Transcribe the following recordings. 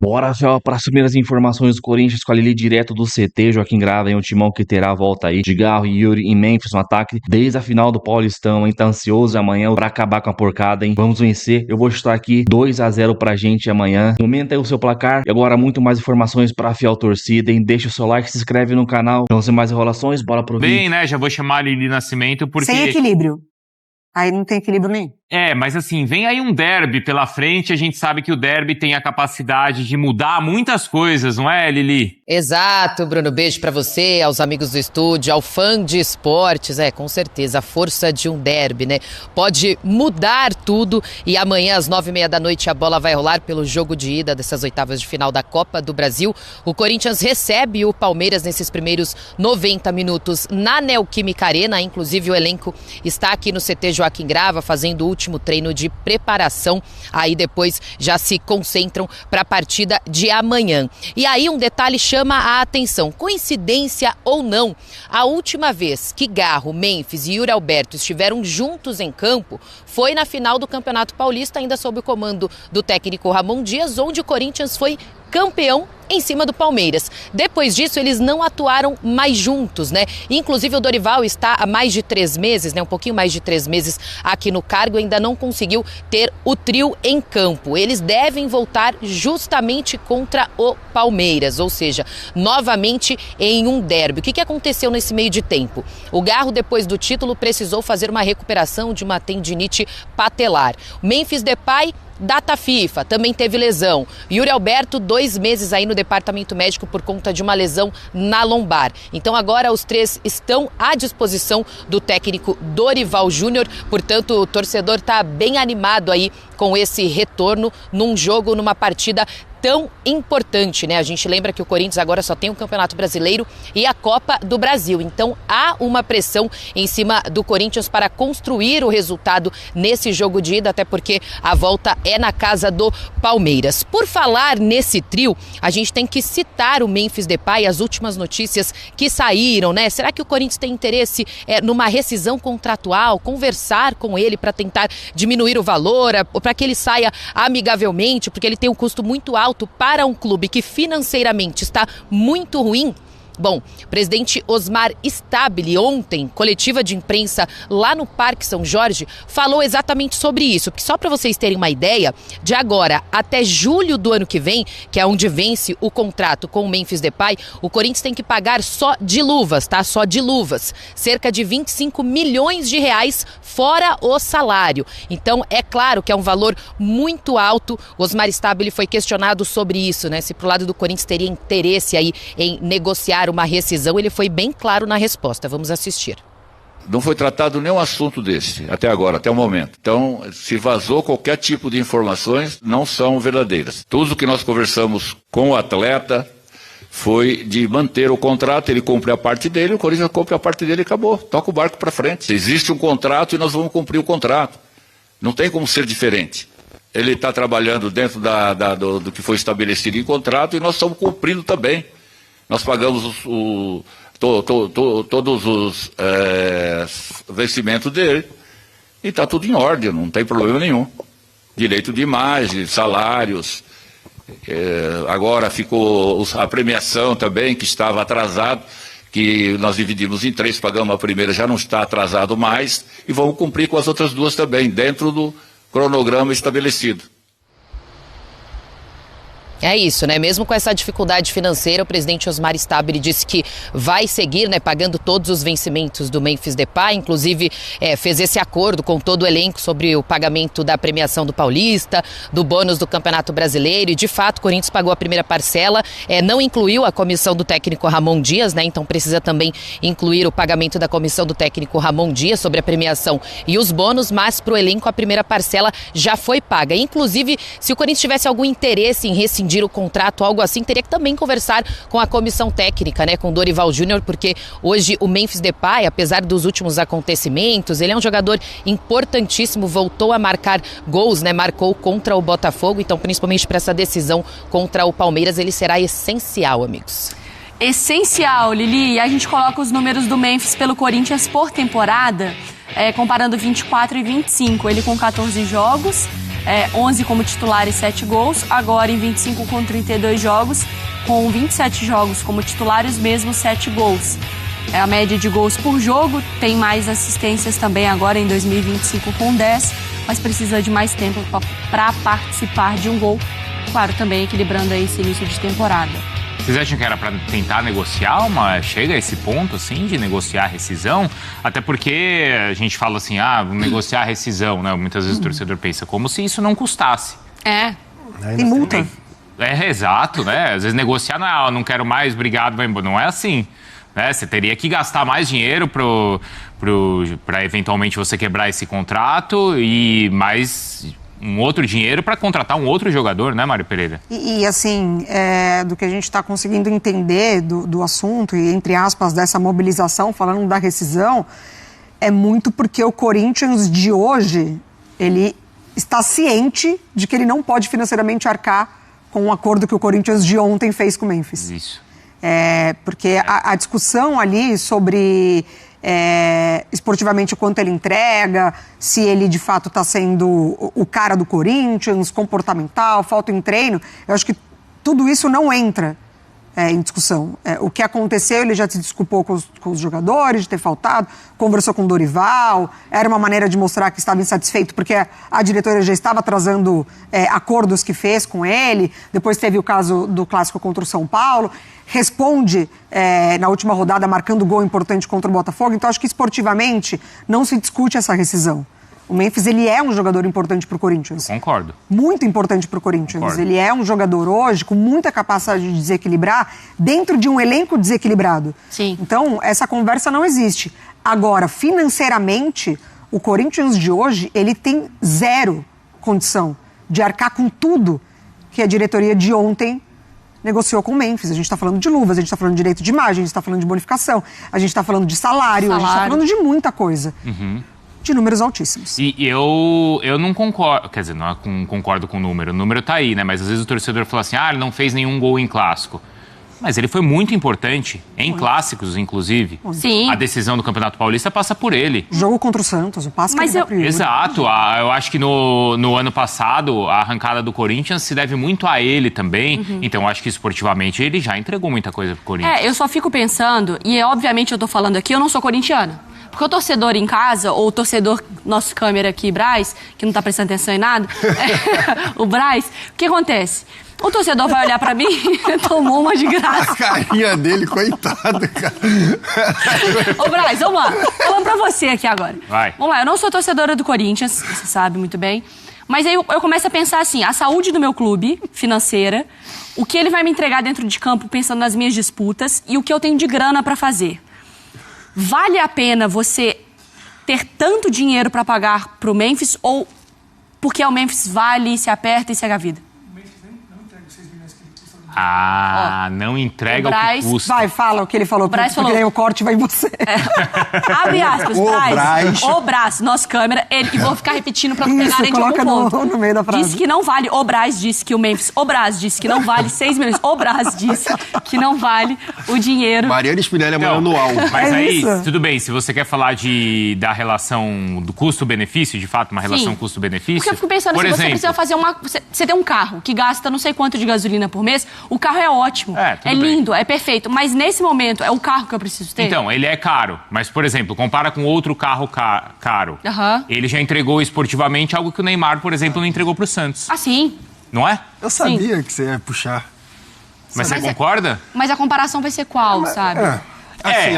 Bora, Fel, para as primeiras informações do Corinthians com a Lili direto do CT, Joaquim Grada, um timão que terá a volta aí de Garro e Yuri em Memphis no ataque desde a final do Paulistão, hein? Tá ansioso amanhã pra acabar com a porcada, hein? Vamos vencer. Eu vou chutar aqui 2-0 pra gente amanhã. Comenta aí o seu placar e agora muito mais informações pra fiel torcida, hein? Deixa o seu like, se inscreve no canal. Não sem mais enrolações, bora pro vídeo. Bem, né? Já vou chamar a Lili Nascimento porque... Sem equilíbrio. Aí não tem equilíbrio nenhum. Mas assim, vem aí um derby pela frente, a gente sabe que o derby tem a capacidade de mudar muitas coisas, não é, Lili? Exato, Bruno, beijo pra você, aos amigos do estúdio, ao fã de esportes, com certeza, a força de um derby, né? Pode mudar tudo e amanhã às 9h30 da noite a bola vai rolar pelo jogo de ida dessas oitavas de final da Copa do Brasil. O Corinthians recebe o Palmeiras nesses primeiros 90 minutos na Neoquímica Arena, inclusive o elenco está aqui no CT Joaquim Grava fazendo o último treino de preparação, aí depois já se concentram para a partida de amanhã. E aí um detalhe chama a atenção, coincidência ou não, a última vez que Garro, Memphis e Yuri Alberto estiveram juntos em campo foi na final do Campeonato Paulista, ainda sob o comando do técnico Ramon Dias, onde o Corinthians foi campeão em cima do Palmeiras. Depois disso, eles não atuaram mais juntos, né? Inclusive, o Dorival está há mais de 3 meses, né? Um pouquinho mais de 3 meses aqui no cargo, ainda não conseguiu ter o trio em campo. Eles devem voltar justamente contra o Palmeiras, ou seja, novamente em um derby. O que aconteceu nesse meio de tempo? O Garro, depois do título, precisou fazer uma recuperação de uma tendinite patelar. Memphis Depay, data FIFA, também teve lesão. Yuri Alberto, 2 meses aí no departamento médico por conta de uma lesão na lombar. Então agora os 3 estão à disposição do técnico Dorival Júnior. Portanto, o torcedor está bem animado aí com esse retorno num jogo, numa partida tão importante, né? A gente lembra que o Corinthians agora só tem o Campeonato Brasileiro e a Copa do Brasil. Então há uma pressão em cima do Corinthians para construir o resultado nesse jogo de ida, até porque a volta é na casa do Palmeiras. Por falar nesse trio, a gente tem que citar o Memphis Depay, as últimas notícias que saíram, né? Será que o Corinthians tem interesse numa rescisão contratual, conversar com ele para tentar diminuir o valor, para que ele saia amigavelmente, porque ele tem um custo muito alto para um clube que financeiramente está muito ruim? Bom, o presidente Osmar Stabile ontem, coletiva de imprensa lá no Parque São Jorge, falou exatamente sobre isso. Porque só para vocês terem uma ideia, de agora até julho do ano que vem, que é onde vence o contrato com o Memphis Depay, o Corinthians tem que pagar só de luvas, tá? Só de luvas. Cerca de 25 milhões de reais fora o salário. Então, é claro que é um valor muito alto. Osmar Stabile foi questionado sobre isso, né? Se pro lado do Corinthians teria interesse aí em negociar uma rescisão, ele foi bem claro na resposta. Vamos assistir. Não foi tratado nenhum assunto desse, até agora, até o momento. Então, se vazou qualquer tipo de informações, não são verdadeiras. Tudo que nós conversamos com o atleta foi de manter o contrato, ele cumpre a parte dele, o Corinthians cumpre a parte dele e acabou. Toca o barco para frente. Existe um contrato e nós vamos cumprir o contrato. Não tem como ser diferente. Ele está trabalhando dentro do que foi estabelecido em contrato e nós estamos cumprindo também. Nós pagamos todos os vencimentos dele e está tudo em ordem, não tem problema nenhum. Direito de imagem, salários, agora ficou a premiação também, que estava atrasado, que nós dividimos em 3, pagamos a primeira, já não está atrasado mais, e vamos cumprir com as outras 2 também, dentro do cronograma estabelecido. É isso, né? Mesmo com essa dificuldade financeira, o presidente Osmar Stabile disse que vai seguir, né, pagando todos os vencimentos do Memphis Depay, inclusive fez esse acordo com todo o elenco sobre o pagamento da premiação do Paulista, do bônus do Campeonato Brasileiro, e de fato o Corinthians pagou a primeira parcela, não incluiu a comissão do técnico Ramon Dias, né? Então precisa também incluir o pagamento da comissão do técnico Ramon Dias sobre a premiação e os bônus, mas para o elenco a primeira parcela já foi paga. Inclusive, se o Corinthians tivesse algum interesse em rescindir o contrato, algo assim, teria que também conversar com a comissão técnica, né, com Dorival Júnior, porque hoje o Memphis Depay, apesar dos últimos acontecimentos, ele é um jogador importantíssimo, voltou a marcar gols, né, marcou contra o Botafogo, então principalmente para essa decisão contra o Palmeiras, ele será essencial, amigos. Essencial, Lili, e a gente coloca os números do Memphis pelo Corinthians por temporada, comparando 24 e 25, ele com 14 jogos, 11 como titular e 7 gols. Agora em 25 com 32 jogos, com 27 jogos como titular e os mesmos 7 gols. A média de gols por jogo, tem mais assistências também agora em 2025 com 10, mas precisa de mais tempo para participar de um gol. Claro, também equilibrando aí esse início de temporada. Vocês acham que era para tentar negociar chega a esse ponto, assim, de negociar a rescisão? Até porque a gente fala assim, negociar a rescisão, né? Muitas vezes o torcedor pensa, como se isso não custasse. Tem multa. Exato, né? Às vezes negociar não quero mais, obrigado, vai embora. Não é assim, né? Você teria que gastar mais dinheiro para eventualmente você quebrar esse contrato e mais um outro dinheiro para contratar um outro jogador, né, Mário Pereira? E assim, do que a gente está conseguindo entender do assunto e, entre aspas, dessa mobilização, falando da rescisão, é muito porque o Corinthians de hoje, ele está ciente de que ele não pode financeiramente arcar com o acordo que o Corinthians de ontem fez com o Memphis. Isso. Porque a discussão ali sobre esportivamente o quanto ele entrega, se ele de fato está sendo o cara do Corinthians, comportamental, falta em treino, eu acho que tudo isso não entra em discussão. O que aconteceu, ele já se desculpou com os jogadores de ter faltado, conversou com o Dorival, era uma maneira de mostrar que estava insatisfeito porque a diretoria já estava atrasando acordos que fez com ele. Depois teve o caso do clássico contra o São Paulo, responde na última rodada marcando gol importante contra o Botafogo. Então acho que esportivamente não se discute essa rescisão. O Memphis, ele é um jogador importante para o Corinthians. Concordo. Muito importante para o Corinthians. Concordo. Ele é um jogador hoje com muita capacidade de desequilibrar dentro de um elenco desequilibrado. Sim. Então, essa conversa não existe. Agora, financeiramente, o Corinthians de hoje, ele tem zero condição de arcar com tudo que a diretoria de ontem negociou com o Memphis. A gente está falando de luvas, a gente está falando de direito de imagem, a gente está falando de bonificação, a gente está falando de salário, a gente está falando de muita coisa. De números altíssimos. E eu não concordo, quer dizer, não concordo com o número tá aí, né? Mas às vezes o torcedor fala assim, ele não fez nenhum gol em clássico. Mas ele foi muito importante, em clássicos, inclusive. Sim. A decisão do Campeonato Paulista passa por ele. Jogo contra o Santos, o passe que ele dá pro Yuri. Exato, eu acho que no ano passado, a arrancada do Corinthians se deve muito a ele também. Então, eu acho que esportivamente ele já entregou muita coisa pro Corinthians. Eu só fico pensando, e obviamente eu tô falando aqui, eu não sou corintiana. Porque o torcedor em casa, ou o torcedor, nosso câmera aqui, Braz, que não tá prestando atenção em nada, o Braz, o que acontece? O torcedor vai olhar pra mim, tomou uma de graça. A carinha dele, coitado, cara. Ô, Braz, vamos lá. Falando pra você aqui agora. Vai. Vamos lá, eu não sou torcedora do Corinthians, você sabe muito bem. Mas aí eu começo a pensar assim, a saúde do meu clube, financeira, o que ele vai me entregar dentro de campo, pensando nas minhas disputas, e o que eu tenho de grana pra fazer. Vale a pena você ter tanto dinheiro para pagar pro Memphis ou porque o Memphis vale, se aperta e segue a vida? Não entrega o que custa. Vai, fala o que ele falou, porque daí o corte vai em você. Abre aspas, Braz. O Braz, nosso câmera, e vou ficar repetindo pra não pegarem de algum ponto. No meio da frase. Disse que não vale, o Braz disse que o Memphis, o Braz disse que não vale 6 milhões, o Braz disse que não vale o dinheiro. Mariana Spinelli amanhã anual. Mas aí, isso. tudo bem, se você quer falar da relação do custo-benefício, de fato, uma relação custo-benefício... Porque eu fico pensando, por se exemplo, você precisa fazer você tem um carro que gasta não sei quanto de gasolina por mês, o carro é ótimo, tudo bem. lindo, é perfeito, mas nesse momento é o carro que eu preciso ter? Então, ele é caro, mas, por exemplo, compara com outro carro caro. Ele já entregou esportivamente algo que o Neymar, por exemplo, não entregou pro Santos. Sim. Não é? Eu sabia que você ia puxar. Mas você concorda? Mas a comparação vai ser qual, sabe?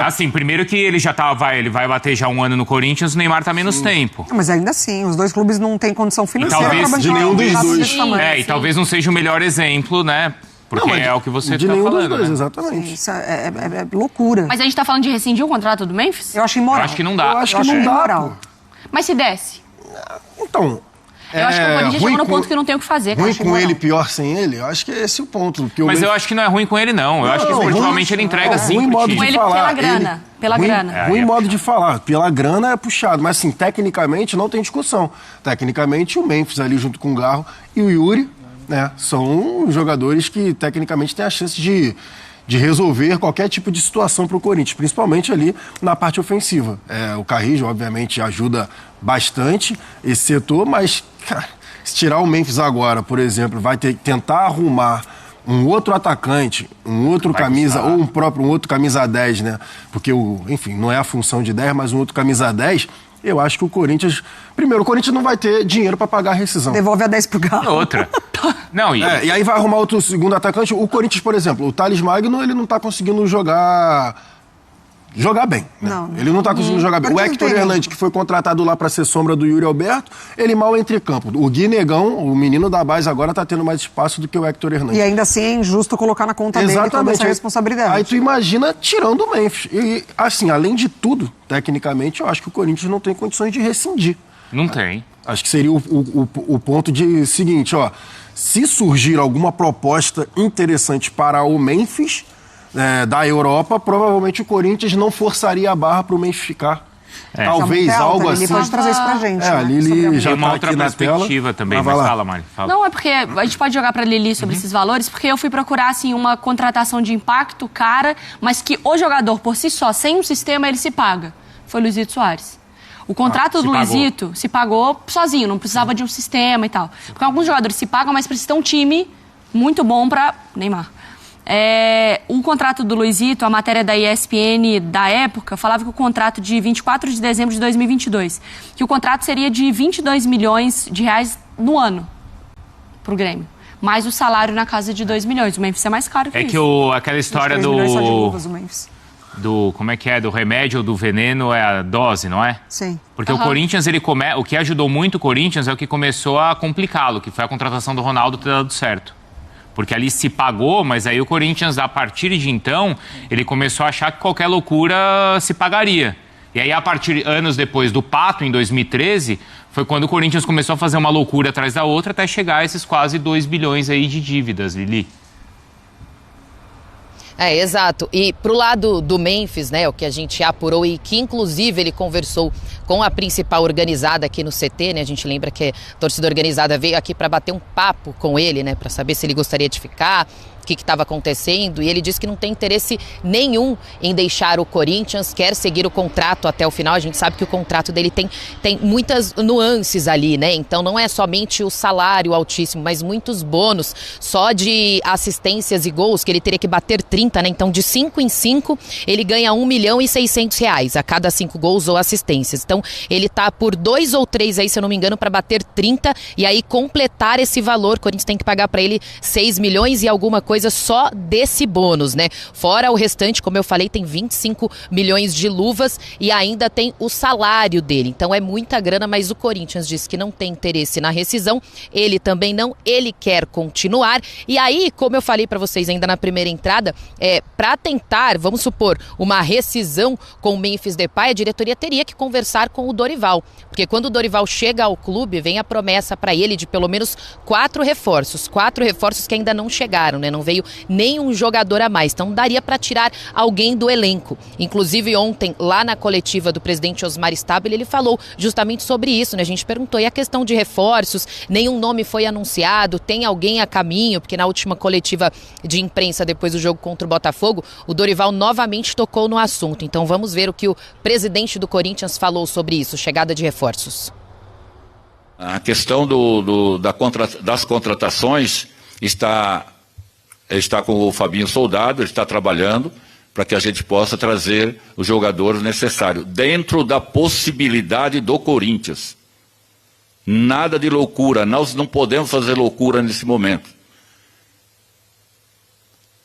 Assim, primeiro que ele já ele vai bater já um ano no Corinthians, o Neymar tá menos tempo. Mas ainda assim, os dois clubes não têm condição financeira talvez para de nenhum dos dois. E talvez não seja o melhor exemplo, né? Porque é o que você tá falando, dos dois, né? Exatamente. Isso é loucura. Mas a gente tá falando de rescindir o contrato do Memphis? Eu acho imoral. Eu acho que não dá. Eu acho que não dá, imoral. Mas se desse? Então... Eu acho que o Corinthians chegou no ponto que não tem o que fazer. Ruim com ele, pior sem ele? Eu acho que é esse o ponto. Mas eu acho que não é ruim com ele, não. Eu acho que esportivamente ele entrega sim pro time. Com ele pela grana. Pela grana. Ruim modo de falar. Pela grana é puxado. Mas, assim, tecnicamente não tem discussão. Tecnicamente, o Memphis ali junto com o Garro e o Yuri, né, são jogadores que tecnicamente têm a chance de resolver qualquer tipo de situação para o Corinthians, principalmente ali na parte ofensiva. O Carrijo, obviamente, ajuda bastante esse setor, mas, cara, Se tirar o Memphis agora, por exemplo, vai ter que tentar arrumar um outro atacante, um outro camisa, ou um outro camisa 10, né? Porque, enfim, não é a função de 10, mas um outro camisa 10, eu acho que o Corinthians... Primeiro, o Corinthians não vai ter dinheiro para pagar a rescisão. Devolve a 10 pro Galo. Outra. Não, e aí vai arrumar outro segundo atacante. O Corinthians, por exemplo, o Thales Magno, ele não tá conseguindo jogar bem. Né? Não. Ele não tá conseguindo jogar bem. O Hector Hernandes, que foi contratado lá para ser sombra do Yuri Alberto, ele mal entra em campo. O Gui Negão, o menino da base, agora tá tendo mais espaço do que o Hector Hernandes. E ainda assim é injusto colocar na conta dele toda essa responsabilidade. Aí tu imagina tirando o Memphis. E, assim, além de tudo, tecnicamente, eu acho que o Corinthians não tem condições de rescindir. Não tem. Acho que seria o ponto de seguinte, ó. Se surgir alguma proposta interessante para o Memphis da Europa, provavelmente o Corinthians não forçaria a barra para o Memphis ficar. Talvez algo assim. Ele pode trazer isso pra gente. A Lili já tem uma tá outra aqui na perspectiva tela. também, mas fala, Mari. Fala. Não, é porque a gente pode jogar pra Lili sobre esses valores, porque eu fui procurar, assim, uma contratação de impacto cara, mas que o jogador, por si só, sem um sistema, ele se paga. Foi o Luizito Soares. O contrato do Luizito se pagou sozinho, não precisava de um sistema e tal. Porque alguns jogadores se pagam, mas precisa ter um time muito bom pra Neymar. O contrato do Luizito, a matéria da ESPN da época, falava que o contrato de 24 de dezembro de 2022, que o contrato seria de 22 milhões de reais no ano pro Grêmio. Mais o salário na casa de 2 milhões. O Memphis é mais caro que isso. É que aquela história do... milhões só de luvas, o Memphis. Como é que é? Do remédio ou do veneno é a dose, não é? Sim. Porque o Corinthians, o que ajudou muito o Corinthians é o que começou a complicá-lo, que foi a contratação do Ronaldo ter dado certo. Porque ali se pagou, mas aí o Corinthians, a partir de então, ele começou a achar que qualquer loucura se pagaria. E aí, anos depois do Pato, em 2013, foi quando o Corinthians começou a fazer uma loucura atrás da outra até chegar a esses quase 2 bilhões aí de dívidas, Lili. Exato. E pro lado do Memphis, né, o que a gente apurou e que inclusive ele conversou com a principal organizada aqui no CT, né? A gente lembra que a torcida organizada veio aqui para bater um papo com ele, né, para saber se ele gostaria de ficar, o que estava acontecendo, e ele disse que não tem interesse nenhum em deixar o Corinthians, quer seguir o contrato até o final. A gente sabe que o contrato dele tem muitas nuances ali, né? Então não é somente o salário altíssimo, mas muitos bônus, só de assistências e gols, que ele teria que bater 30, né? Então de 5 em 5 ele ganha R$1.600.000 a cada 5 gols ou assistências. Então ele tá por 2 ou 3 aí, se eu não me engano, para bater 30 e aí completar esse valor. O Corinthians tem que pagar para ele 6 milhões e alguma coisa só desse bônus, né? Fora o restante, como eu falei, tem 25 milhões de luvas e ainda tem o salário dele. Então é muita grana, mas o Corinthians diz que não tem interesse na rescisão. Ele também não, ele quer continuar. E aí, como eu falei para vocês ainda na primeira entrada, para tentar, vamos supor, uma rescisão com o Memphis Depay, a diretoria teria que conversar com o Dorival. Porque quando o Dorival chega ao clube, vem a promessa para ele de pelo menos 4 reforços. 4 reforços que ainda não chegaram, né? Não veio nenhum jogador a mais. Então daria para tirar alguém do elenco. Inclusive ontem, lá na coletiva do presidente Osmar Stabile, ele falou justamente sobre isso, né? A gente perguntou, e a questão de reforços? Nenhum nome foi anunciado? Tem alguém a caminho? Porque na última coletiva de imprensa, depois do jogo contra o Botafogo, o Dorival novamente tocou no assunto. Então vamos ver o que o presidente do Corinthians falou sobre isso, chegada de reforços. A questão das contratações está com o Fabinho Soldado, ele está trabalhando para que a gente possa trazer os jogadores necessários, dentro da possibilidade do Corinthians. Nada de loucura, nós não podemos fazer loucura nesse momento.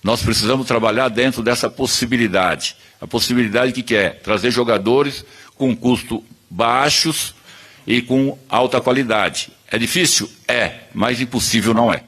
Nós precisamos trabalhar dentro dessa possibilidade. A possibilidade que é trazer jogadores com custo baixos e com alta qualidade. É difícil? É, mas impossível não é.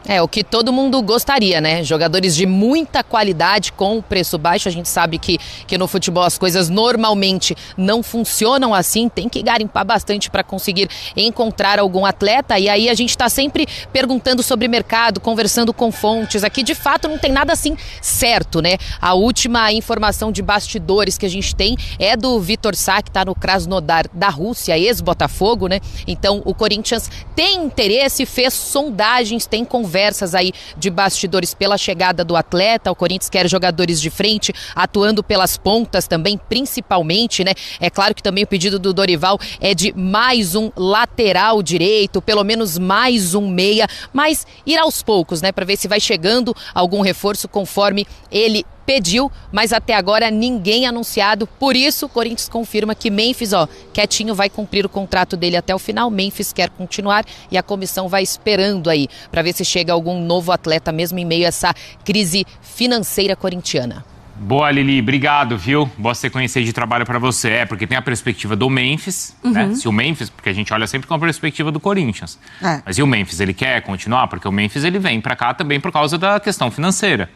É o que todo mundo gostaria, né? Jogadores de muita qualidade com preço baixo. A gente sabe que no futebol as coisas normalmente não funcionam assim. Tem que garimpar bastante para conseguir encontrar algum atleta. E aí a gente está sempre perguntando sobre mercado, conversando com fontes. Aqui de fato não tem nada assim certo, né? A última informação de bastidores que a gente tem é do Vitor Sá, que está no Krasnodar da Rússia, ex-Botafogo, né? Então o Corinthians tem interesse, fez sondagens, tem conversas conversas aí de bastidores pela chegada do atleta. O Corinthians quer jogadores de frente, atuando pelas pontas também, principalmente, né? É claro que também o pedido do Dorival é de mais um lateral direito, pelo menos mais um meia, mas ir aos poucos, né? Para ver se vai chegando algum reforço conforme ele pediu, mas até agora ninguém anunciado. Por isso, o Corinthians confirma que Memphis, quietinho, vai cumprir o contrato dele até o final. Memphis quer continuar e a comissão vai esperando aí para ver se chega algum novo atleta mesmo em meio a essa crise financeira corintiana. Boa, Lili, obrigado, viu? Boa sequência de trabalho pra você. Porque tem a perspectiva do Memphis, né? Se o Memphis, porque a gente olha sempre com a perspectiva do Corinthians. Mas e o Memphis, ele quer continuar? Porque o Memphis, ele vem pra cá também por causa da questão financeira.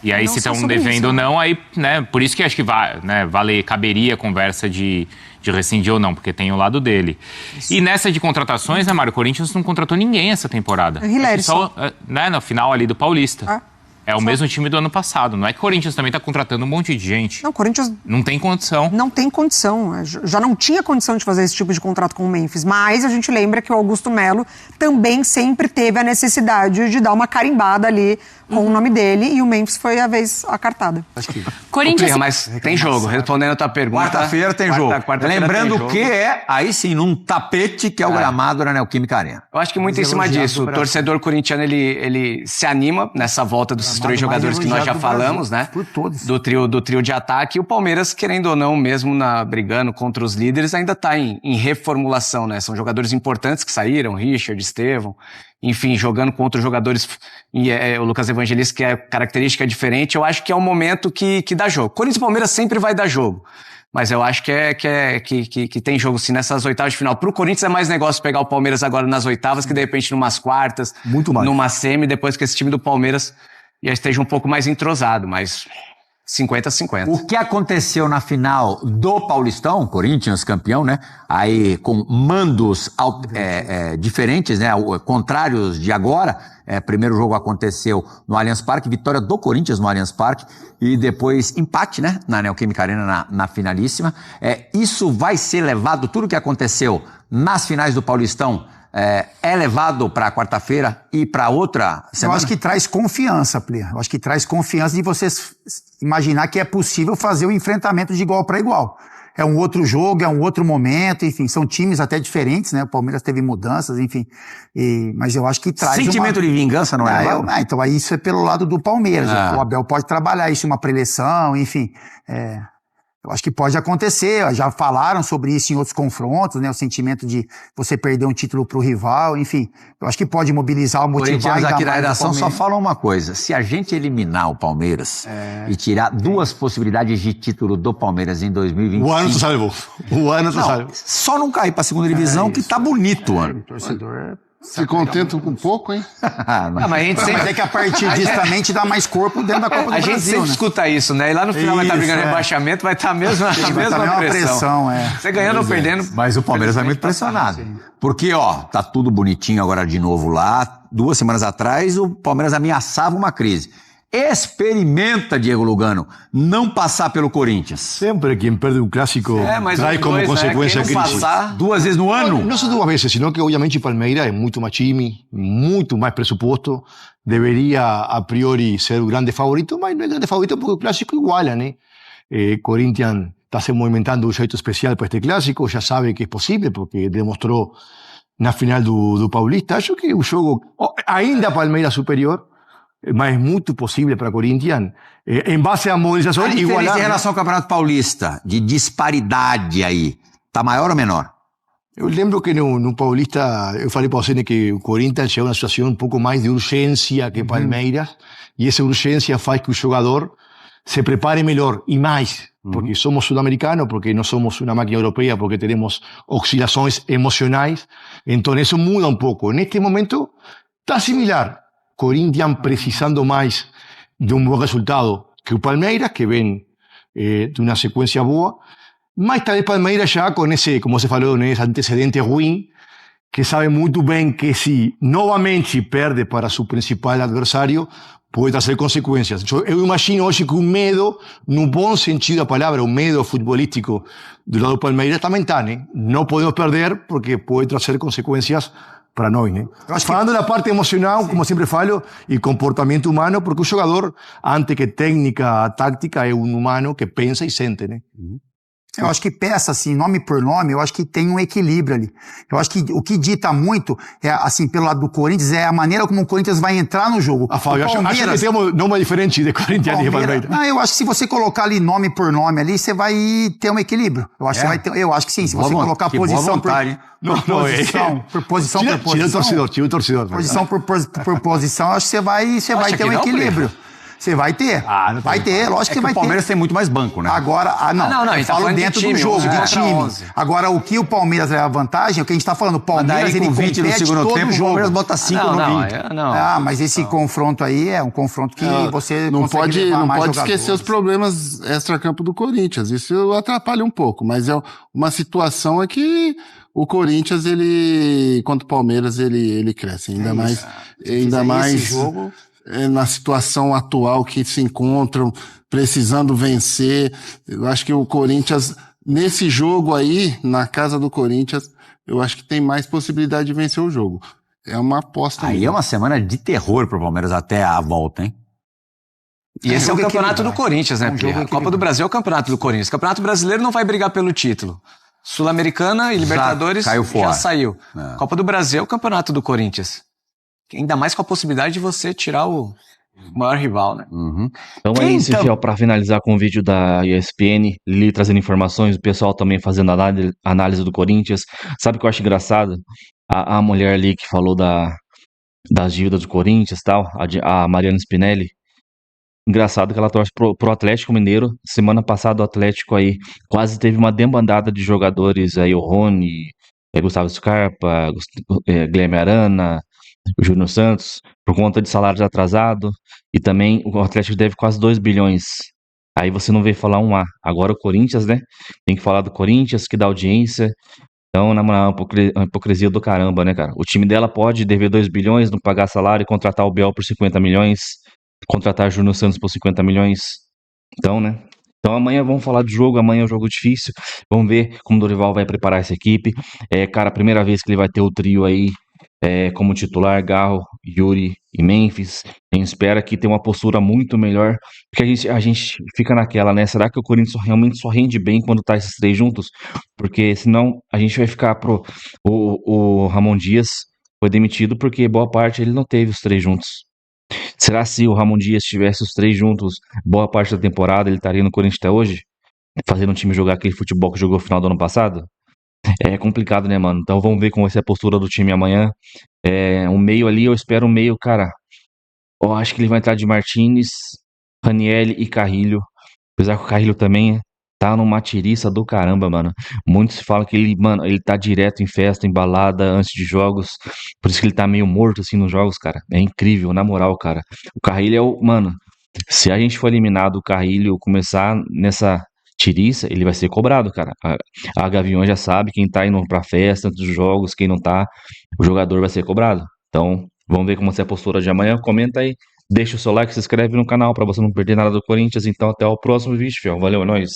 E aí, se estão devendo ou não, aí, né? Por isso que acho que vai, né? Caberia a conversa de rescindir ou não, porque tem o lado dele. Isso. E nessa de contratações, né, Mário? O Corinthians não contratou ninguém essa temporada. Só, né, no final ali do Paulista. É o mesmo time do ano passado. Não é que o Corinthians também está contratando um monte de gente. Não, o Corinthians... Não tem condição. Não tem condição. Já não tinha condição de fazer esse tipo de contrato com o Memphis. Mas a gente lembra que o Augusto Melo também sempre teve a necessidade de dar uma carimbada ali com o nome dele. E o Memphis foi a vez acartada. Corinthians... Mas tem jogo. Respondendo a tua pergunta... Quarta-feira tem jogo. Lembrando que é, aí sim, num tapete que é o gramado da Neoquímica Arena. Eu acho que muito em cima disso. O torcedor corintiano, ele se anima nessa volta dos três jogadores que nós já falamos, né? Do trio de ataque. E o Palmeiras, querendo ou não, mesmo brigando contra os líderes, ainda está em reformulação, né? São jogadores importantes que saíram, Richard, Estevão, enfim, jogando contra jogadores, o Lucas Evangelista, que é característica diferente. Eu acho que é um momento que dá jogo. Corinthians e Palmeiras sempre vai dar jogo. Mas eu acho que tem jogo sim nessas oitavas de final. Pro Corinthians é mais negócio pegar o Palmeiras agora nas oitavas que de repente numas quartas, muito mais, numa semi, depois que esse time do Palmeiras já esteja um pouco mais entrosado, mas 50-50. O que aconteceu na final do Paulistão, Corinthians campeão, né? Aí com mandos diferentes, né? Contrários de agora. Primeiro jogo aconteceu no Allianz Parque, vitória do Corinthians no Allianz Parque e depois empate, né? Na Neoquímica Arena na finalíssima. Isso vai ser levado, tudo que aconteceu nas finais do Paulistão, é levado para quarta-feira e para outra semana? Eu acho que traz confiança, Plia. Eu acho que traz confiança de vocês imaginar que é possível fazer o enfrentamento de igual para igual. É um outro jogo, é um outro momento, enfim, são times até diferentes, né? O Palmeiras teve mudanças, enfim, mas eu acho que traz sentimento de vingança não é legal? Então aí isso é pelo lado do Palmeiras. O Abel pode trabalhar isso, uma preleção, enfim, eu acho que pode acontecer, já falaram sobre isso em outros confrontos, né? O sentimento de você perder um título pro rival, enfim. Eu acho que pode mobilizar, motivar. Corinthians aqui na redação só falam uma coisa: se a gente eliminar o Palmeiras e tirar duas possibilidades de título do Palmeiras em 2025... O ano tá salvo. O ano tá salvo. Só não cair pra segunda divisão que tá bonito o ano. O torcedor... Se contentam com pouco, hein? Mas a gente sempre... é que a partir disso também te dá mais corpo dentro da Copa do Brasil, A gente sempre escuta isso, né? E lá no final vai estar brigando rebaixamento, vai estar a mesma pressão. Você ganhando ou perdendo. Mas o Palmeiras vai muito pressionado. Porque, tá tudo bonitinho agora de novo lá. 2 semanas atrás, o Palmeiras ameaçava uma crise. Experimenta, Diego Lugano, não passar pelo Corinthians. Sempre quem perde um clássico traz como consequência a crise. 2 vezes no ano? Não só 2 vezes, sino que obviamente Palmeiras é muito mais time, muito mais presupuesto, deveria a priori ser o grande favorito, mas não é grande favorito porque o clássico iguala, né? Corinthians está se movimentando de um jeito especial para este clássico, já sabe que é possível porque demonstrou na final do Paulista. Acho que o jogo, ainda Palmeiras superior, mas é muito possível para Corinthians, em base à mobilização. A diferença em relação ao Campeonato Paulista, de disparidade aí, tá maior ou menor? Eu lembro que no Paulista, eu falei para você que o Corinthians chegou a uma situação um pouco mais de urgência que Palmeiras, e essa urgência faz que o jogador se prepare melhor e mais, porque somos sudamericanos, porque não somos uma máquina europeia, porque temos oscilações emocionais, então isso muda um pouco. Neste momento está similar. Corinthians precisando mais de um bom resultado que o Palmeiras, que vem de uma sequência boa, mas talvez Palmeiras já com esse, como você falou, esse antecedente ruim, que sabe muito bem que se novamente perde para seu principal adversário, pode trazer consequências. Eu imagino hoje que o medo, no bom sentido da palavra, o medo futebolístico do lado do Palmeiras também está, né? Não podemos perder porque pode trazer consequências para nós, né? Falando da parte emocional, como sempre falo, e comportamento humano, porque o jogador, antes que técnica, tática, é um humano que pensa e sente, né? Eu acho que peça, assim, nome por nome, eu acho que tem um equilíbrio ali. Eu acho que o que dita muito, assim, pelo lado do Corinthians, é a maneira como o Corinthians vai entrar no jogo. Fábio, acho que temos nome diferente de Corinthians e Palmeiras. Não, eu acho que se você colocar ali nome por nome ali, você vai ter um equilíbrio. Eu acho que você vai ter, eu acho que sim, se você colocar posição por posição, Tira o torcedor. Posição por posição, eu acho que você vai ter um equilíbrio. Você vai ter. Vai ter, lógico que vai ter. O Palmeiras tem muito mais banco, né? Agora, não, eu falo dentro do jogo, de time. Agora, o que o Palmeiras leva vantagem, é o que a gente tá falando, o Palmeiras, ele compete no segundo tempo, o Palmeiras bota 5 no 20. Mas esse confronto aí é um confronto que você não pode esquecer os problemas extracampo do Corinthians. Isso atrapalha um pouco, mas é uma situação é que o Corinthians, contra o Palmeiras, ele cresce. Ainda mais esse jogo... na situação atual que se encontram, precisando vencer. Eu acho que o Corinthians, nesse jogo aí, na casa do Corinthians, eu acho que tem mais possibilidade de vencer o jogo. É uma aposta. Aí é uma semana de terror pro Palmeiras até a volta, hein? E esse é o campeonato do Corinthians, né? Porque a Copa do Brasil é o campeonato do Corinthians. O Campeonato Brasileiro não vai brigar pelo título. Sul-Americana e Libertadores já saiu. Copa do Brasil é o campeonato do Corinthians. Ainda mais com a possibilidade de você tirar o maior rival, né? Então é isso, Fiel, para finalizar com o vídeo da ESPN, Lili trazendo informações, o pessoal também fazendo análise do Corinthians. Sabe o que eu acho engraçado? A mulher ali que falou das dívidas do Corinthians e tal, a Mariana Spinelli. Engraçado que ela torce pro Atlético Mineiro. Semana passada o Atlético aí quase teve uma debandada de jogadores aí, o Rony, Gustavo Scarpa, Guilherme Arana, o Júnior Santos, por conta de salários atrasados, e também o Atlético deve quase 2 bilhões. Aí você não vê falar um A. Agora o Corinthians, né? Tem que falar do Corinthians, que dá audiência. Então, na moral, uma hipocrisia do caramba, né, cara? O time dela pode dever 2 bilhões, não pagar salário e contratar o Biel por 50 milhões, contratar o Júnior Santos por 50 milhões. Então, né? Então amanhã vamos falar de jogo, amanhã é um jogo difícil. Vamos ver como o Dorival vai preparar essa equipe. Cara, a primeira vez que ele vai ter o trio aí como titular, Garro, Yuri e Memphis. A gente espera que tenha uma postura muito melhor, porque a gente fica naquela, né? Será que o Corinthians realmente só rende bem quando tá esses três juntos? Porque senão a gente vai ficar o Ramon Dias foi demitido porque boa parte ele não teve os três juntos. Será se o Ramon Dias tivesse os três juntos boa parte da temporada, ele estaria no Corinthians até hoje? Fazendo o time jogar aquele futebol que jogou no final do ano passado? É complicado, né, mano? Então vamos ver como vai ser a postura do time amanhã. Um meio ali, eu espero um meio, cara. Eu acho que ele vai entrar de Martínez, Ranieri e Carrilho. Apesar que o Carrilho também tá numa tiriça do caramba, mano. Muitos se falam que ele tá direto em festa, em balada, antes de jogos. Por isso que ele tá meio morto, assim, nos jogos, cara. É incrível, na moral, cara. O Carrilho mano, se a gente for eliminado, o Carrilho começar nessa tiriça, ele vai ser cobrado, cara. A Gaviões já sabe quem tá indo pra festa, antes dos jogos, quem não tá, o jogador vai ser cobrado. Então, vamos ver como vai ser a postura de amanhã. Comenta aí, deixa o seu like, se inscreve no canal pra você não perder nada do Corinthians. Então, até o próximo vídeo, fiel. Valeu, é nóis.